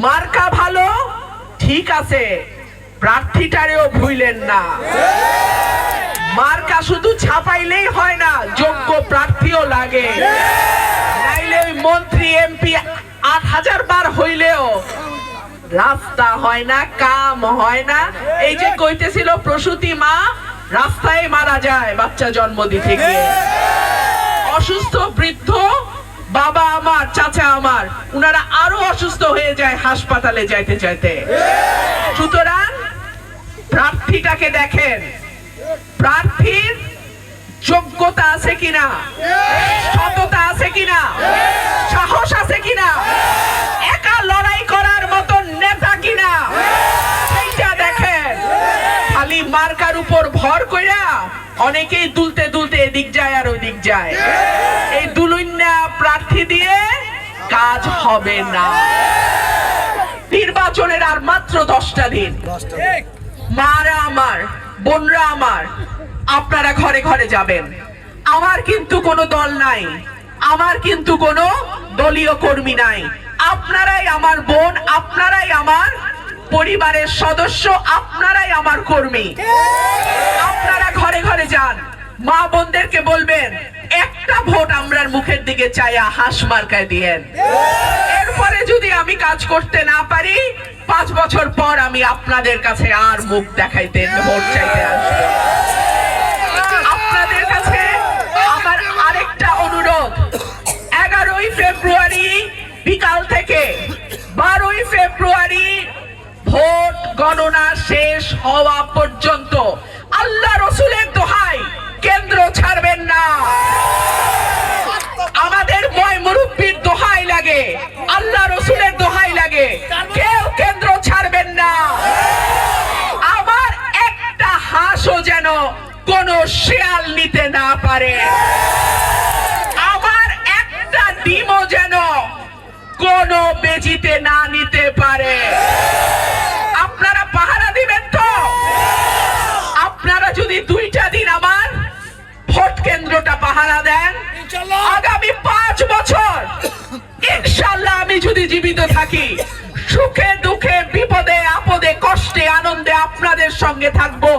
মার্কা ভালো ঠিক আছে, প্রার্থীটারেও ভুলেন না। মার্কা শুধু ছাপাইলেই হয় না, যোগ্য প্রার্থীও লাগে। নাইলে ওই মন্ত্রী এমপি ৮,০০০ বার হইলেও রাস্তা হয় না, কাম হয় না। এই যে কইতেছিল প্রসূতি মা রাস্তায় মারা যায় বাচ্চা জন্ম দিতে গিয়ে, অসুস্থ বৃদ্ধ বাবা আমার, চাচা আমার, উনারা আরো অসুস্থ হয়ে যায় হাসপাতালে যাইতে যাইতে। সুতরাং প্রার্থীটাকে দেখেন, প্রার্থীর যোগ্যতা আছে কিনা, সততা আছে কিনা, সাহস আছে কিনা, একা লড়াই করার মতো নেতা কিনা, সেইটা দেখেন। খালি মার্কার উপর ভর কইরা অনেকেই দুলতে দুলতে এদিক যায় আর ওদিক যায়। এই দুলুন্না প্রার্থী দিয়ে কাজ হবে না। নির্বাচনের আর মাত্র 10টা দিন। মারা আমার, বোনরা আমার, আপনারা ঘরে ঘরে যাবেন। আমার কিন্তু কোনো দল নাই, আমার কিন্তু কোনো দলীয় কর্মী নাই। আপনারাই আমার বোন, আপনারাই আমার পরিবারের সদস্য, আপনারাই আমার কর্মী। আপনারা ঘরে ঘরে যান, মা বোনদেরকে বলবেন একটা ভোট আমরার মুখের দিকে চাইয়া হাঁস মার্কায় দিয়েন। এরপরে যদি আমি কাজ করতে না পারি, 5 বছর পর আমি আপনাদের কাছে আর মুখ দেখাইতে ভোট চাইতে আসবো। আপনাদের কাছে আমার আরেকটা অনুরোধ, 11ই ফেব্রুয়ারি বিকাল থেকে 12ই ফেব্রুয়ারি ভোট গণনা শেষ হওয়া পর্যন্ত আল্লাহ রসুলের দোহাই কেন্দ্র ছাড়বেন না। আমাদের ময় মুরব্বীর দোহাই লাগে, আল্লাহ রসুলের দোহাই লাগে, কেউ কেন্দ্র ছাড়বেন না। আমার একটা হাঁসও যেন কোন শেয়াল নিতে না পারে, আমার একটা ডিমও যেন কোন বেজিতে না নিতে পারে। আপনারা পাহারা দিবেন তো? আপনারা যদি 2টা দিন আমার ভোট কেন্দ্রটা পাহারা দেন, আগামী 5 বছর ইনশাআল্লাহ আমি যদি জীবিত থাকি, সুখে দুঃখে বিপদে আপদে কষ্টে আনন্দে আপনাদের সঙ্গে থাকবো।